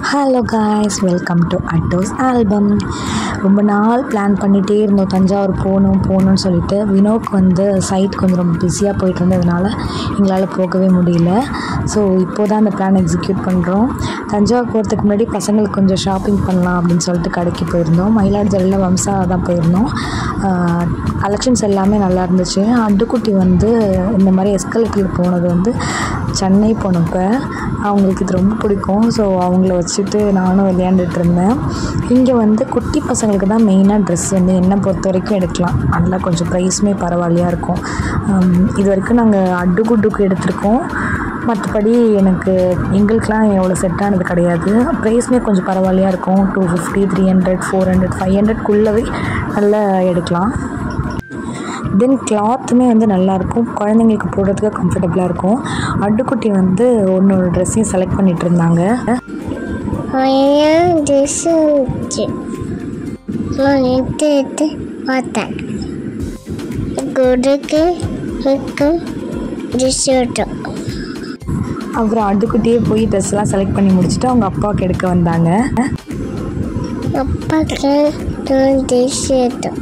Hello guys, welcome to அட்டோஸ் album. ரொம்ப நாள் பிளான் பண்ணிகிட்டே இருந்தோம் தஞ்சாவூர் போகணும்னு சொல்லிட்டு. வினோக்கு வந்து சைட் கொஞ்சம் ரொம்ப பிஸியாக போயிட்டு இருந்ததுனால எங்களால் போகவே முடியல. ஸோ இப்போது தான் அந்த பிளான் எக்ஸிக்யூட் பண்ணுறோம். தஞ்சாவூர் போகிறதுக்கு முன்னாடி பசங்களுக்கு கொஞ்சம் ஷாப்பிங் பண்ணலாம் அப்படின்னு சொல்லிட்டு கடைக்கு போயிருந்தோம். மயிலாடுதுறையில் வம்சா தான் போயிருந்தோம். கலெக்ஷன்ஸ் எல்லாமே நல்லா இருந்துச்சு. அட்டுக்குட்டி வந்து இந்த மாதிரி எஸ்கலேட்டரில் போனது வந்து சென்னை போனப்போ அவங்களுக்கு இது ரொம்ப பிடிக்கும். ஸோ அவங்கள வச்சுட்டு நானும் விளையாண்டுட்டு இருந்தேன். இங்கே வந்து குட்டி பசங்களுக்கு தான் மெயினாக ட்ரெஸ் வந்து என்னை பொறுத்த வரைக்கும் எடுக்கலாம். நல்லா கொஞ்சம் ப்ரைஸுமே பரவாயில்லையாக இருக்கும். இது வரைக்கும் நாங்கள் அட்டுக்குட்டுக்கு எடுத்திருக்கோம். மற்றபடி எங்களுக்கெலாம் எவ்வளோ செட் ஆனது கிடையாது. ப்ரைஸுமே கொஞ்சம் பரவாயில்லையாக இருக்கும். 250, 300, 400, 500க்குள்ளவே நல்லா எடுக்கலாம். தென் கிளாத்துமே வந்து நல்லாயிருக்கும். குழந்தைங்களுக்கு போடுறதுக்கு கம்ஃபர்டபுளாக இருக்கும். அட்டுக்குட்டி வந்து ஒன்று ட்ரெஸ்ஸையும் செலக்ட் பண்ணிகிட்டு இருந்தாங்க. ட்ரெஸ்ஸு எடுத்து பார்த்தேன். அப்புறம் அட்டுக்குட்டியே போய் ட்ரெஸ்லாம் செலக்ட் பண்ணி முடிச்சுட்டு அவங்க அப்பாவுக்கு எடுக்க வந்தாங்க. அப்பாவுக்கு ட்ரெஸ் எடுத்தோம்.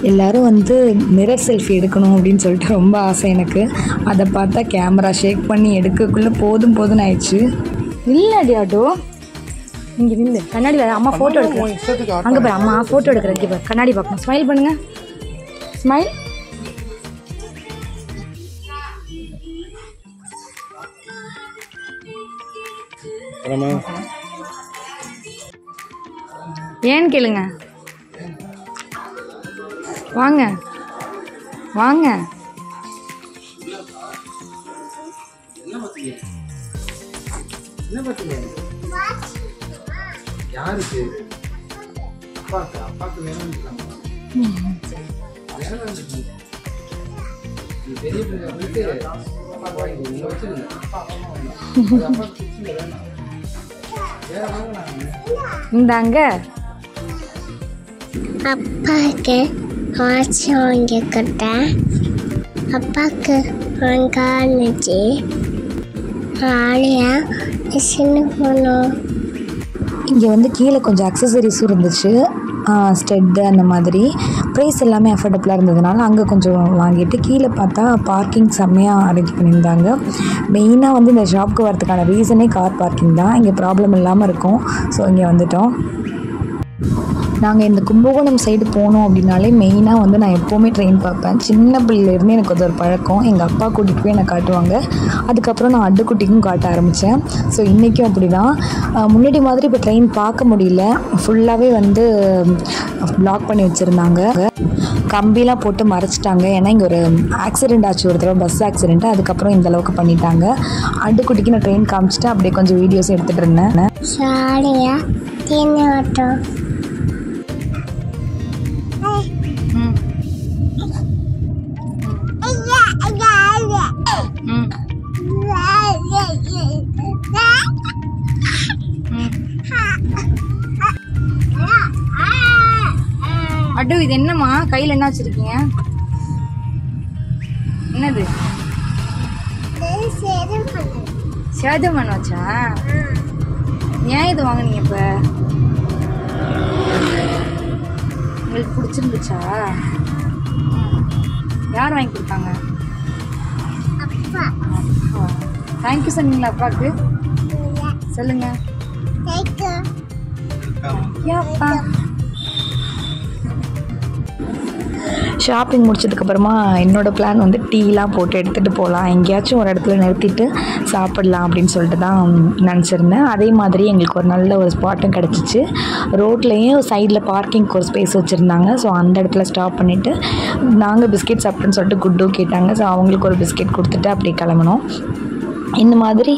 எல்லோரும் வந்து மிரர் செல்ஃபி எடுக்கணும் அப்படின்னு சொல்லிட்டு ரொம்ப ஆசை எனக்கு. அதை பார்த்தா கேமரா ஷேக் பண்ணி எடுக்கக்குள்ளே போதும்னு ஆயிடுச்சு. இல்லடி ஆட்டோ, இங்கே நில்லு. கண்ணாடியில் அம்மா ஃபோட்டோ எடுக்கிறேன். அங்கே பாரு, அம்மா ஃபோட்டோ எடுக்கிறேன். இங்கே பாரு, கண்ணாடி பார்க்கணும். ஸ்மைல் பண்ணுங்கள். ஸ்மைல். ஏன்னு கேளுங்க. வாங்க வாங்க. யாருக்கு? அப்பாக்கு வேணும். பெரிய இந்தாங்க. அப்பாவுக்கு வாட்ச் வாங்கி கொடுத்தேன். அப்பாவுக்கு இருந்துச்சு. ஜாலியாக சின்ன போனோம். இங்கே வந்து கீழே கொஞ்சம் அக்சசரிஸும் இருந்துச்சு. ஸ்டெட்டு அந்த மாதிரி ப்ரைஸ் எல்லாமே அஃபோர்டபுளாக இருந்ததுனால அங்கே கொஞ்சம் வாங்கிட்டு கீழே பார்த்தா பார்க்கிங் செம்மையாக அரேஞ்ச் பண்ணியிருந்தாங்க. மெயினாக வந்து இந்த ஷாப்புக்கு வரதுக்கான ரீசனே கார் பார்க்கிங் தான். இங்கே ப்ராப்ளம் இல்லாமல் இருக்கும். ஸோ இங்கே வந்துட்டோம். நாங்கள் இந்த கும்பகோணம் சைடு போனோம் அப்படின்னாலே மெயினாக வந்து நான் எப்போவுமே ட்ரெயின் பார்ப்பேன். சின்ன பிள்ளையிலேருந்து எனக்கு அது ஒரு பழக்கம். எங்கள் அப்பா கூட்டிகிட்டு போய் என்னை காட்டுவாங்க. அதுக்கப்புறம் நான் அட்டுக்குட்டிக்கும் காட்ட ஆரம்பித்தேன். ஸோ இன்றைக்கும் அப்படி தான். முன்னாடி மாதிரி இப்போ ட்ரெயின் பார்க்க முடியல. ஃபுல்லாகவே வந்து பிளாக் பண்ணி வச்சுருந்தாங்க. கம்பிலாம் போட்டு மறைச்சிட்டாங்க. ஏன்னா இங்கே ஒரு ஆக்சிடெண்ட் ஆச்சு, ஒரு தடவை பஸ் ஆக்சிடெண்ட்டு. அதுக்கப்புறம் இந்த அளவுக்கு பண்ணிட்டாங்க. அட்டுக்குட்டிக்கு நான் ட்ரெயின் காமிச்சிட்டு அப்படியே கொஞ்சம் வீடியோஸ் எடுத்துகிட்டு இருந்தேன். ஜாலியாக தேனி ஆட்டோம். அட்டு, இது என்னம்மா கையில் என்ன வச்சிருக்கீங்க? என்னது? சேதம் வச்சா? ஏன் இது வாங்கினீங்க? இப்போ உங்களுக்கு பிடிச்சிருந்துச்சா? யார் வாங்கி கொடுத்தாங்க? தேங்க்யூ சொன்னீங்களா அப்பாவுக்கு? சொல்லுங்க. ஷாப்பிங் முடிச்சதுக்கப்புறமா என்னோடய பிளான் வந்து டீலாம் போட்டு எடுத்துகிட்டு போகலாம், எங்கேயாச்சும் ஒரு இடத்துல நிறுத்திட்டு சாப்பிட்லாம் அப்படின்னு சொல்லிட்டு தான் நினச்சிருந்தேன். அதே மாதிரி எங்களுக்கு ஒரு நல்ல ஒரு ஸ்பாட்டும் கிடச்சிச்சு. ரோட்லேயும் சைடில் பார்க்கிங்க்கு ஒரு ஸ்பேஸ் வச்சுருந்தாங்க. ஸோ அந்த இடத்துல ஸ்டாப் பண்ணிவிட்டு நாங்கள் பிஸ்கெட் சாப்பிட்டுன்னு சொல்லிட்டு குட்டு கேட்டாங்க. ஸோ அவங்களுக்கு ஒரு பிஸ்கெட் கொடுத்துட்டு அப்படியே கிளம்பணும். இந்த மாதிரி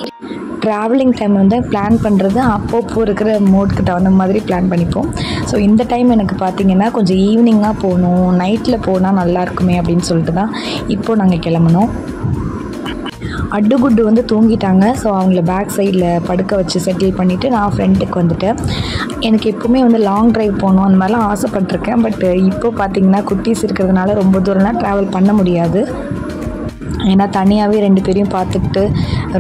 ட்ராவலிங் டைம் வந்து பிளான் பண்ணுறது அப்பப்போ இருக்கிற மூடுக்கு தகுந்த மாதிரி பிளான் பண்ணிப்போம். ஸோ இந்த டைம் எனக்கு பார்த்திங்கன்னா கொஞ்சம் ஈவினிங்காக போகணும், நைட்டில் போனால் நல்லாயிருக்குமே அப்படின்னு சொல்லிட்டு தான் இப்போது நாங்கள் கிளம்புனோம். அட்டுக்குட்டு வந்து தூங்கிட்டாங்க. ஸோ அவங்கள பேக் சைடில் படுக்க வச்சு செட்டில் பண்ணிவிட்டு நான் ஃப்ரெண்டுக்கு வந்துட்டேன். எனக்கு எப்போவுமே வந்து லாங் ட்ரைவ் போகணும் அந்த மாதிரிலாம் ஆசைப்பட்டிருக்கேன். பட் இப்போ பார்த்திங்கன்னா குட்டீஸ் இருக்கிறதுனால ரொம்ப தூரம்லாம் ட்ராவல் பண்ண முடியாது. ஏன்னா தனியாகவே 2 பேரையும் பார்த்துக்கிட்டு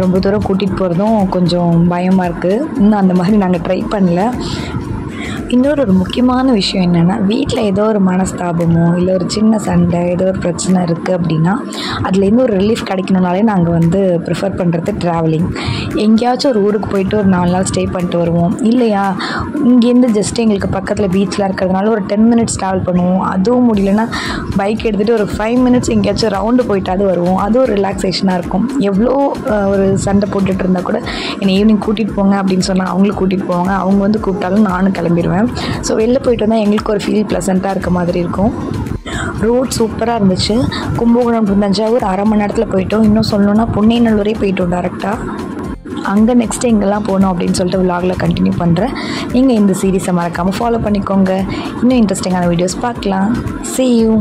ரொம்ப தூரம் கூட்டிகிட்டு போகிறதும் கொஞ்சம் பயமாக இருக்குது. இன்னும் அந்த மாதிரி நாங்கள் ட்ரை பண்ணல. இன்னொரு முக்கியமான விஷயம் என்னென்னா, வீட்டில் ஏதோ ஒரு மனஸ்தாபமோ இல்லை ஒரு சின்ன சண்டை ஏதோ ஒரு பிரச்சனை இருக்குது அப்படின்னா அதுலேருந்து ஒரு ரிலீஃப் கிடைக்கணுனாலே நாங்கள் ப்ரிஃபர் பண்ணுறது ட்ராவலிங். எங்கேயாச்சும் ஒரு ஊருக்கு போயிட்டு ஒரு 4 நாள் ஸ்டே பண்ணிட்டு வருவோம். இல்லையா இங்கேருந்து ஜஸ்ட் எங்களுக்கு பக்கத்தில் பீச்சில் இருக்கிறதுனால ஒரு 10 மினிட்ஸ் ட்ராவல் பண்ணுவோம். அதுவும் முடியலன்னா பைக் எடுத்துகிட்டு ஒரு 5 மினிட்ஸ் எங்கேயாச்சும் ரவுண்டு போயிட்டாவது வருவோம். அது ஒரு ரிலாக்ஸேஷனாக இருக்கும். எவ்வளோ ஒரு சண்டை போட்டுட்டு இருந்தால் கூட என்னை ஈவினிங் கூட்டிகிட்டு போங்க அப்படின்னு சொன்னால் அவங்களும் கூட்டிகிட்டு போவாங்க. அவங்க கூப்பிட்டாலும் நானும் கிளம்பிடுவேன். ஸோ வெளில போயிட்டு வந்தால் எங்களுக்கு ஒரு ஃபீல் ப்ளசண்ட்டாக இருக்க மாதிரி இருக்கும். ரோட் சூப்பராக இருந்துச்சு. கும்பகோணம் டு தஞ்சாவூர் 1/2 மணி நேரத்தில் போயிட்டோம். இன்னும் சொல்லணுன்னா பொன்னைநல்லூரே போயிட்டோம் டேரெக்டாக. அங்கே நெக்ஸ்ட்டு எங்கெல்லாம் போகணும் அப்படின்னு சொல்லிட்டு விலாகில் கண்டினியூ பண்ணுறேன். நீங்கள் இந்த சீரீஸை மறக்காமல் ஃபாலோ பண்ணிக்கோங்க. இன்னும் இன்ட்ரெஸ்டிங்கான வீடியோஸ் பார்க்கலாம். See you.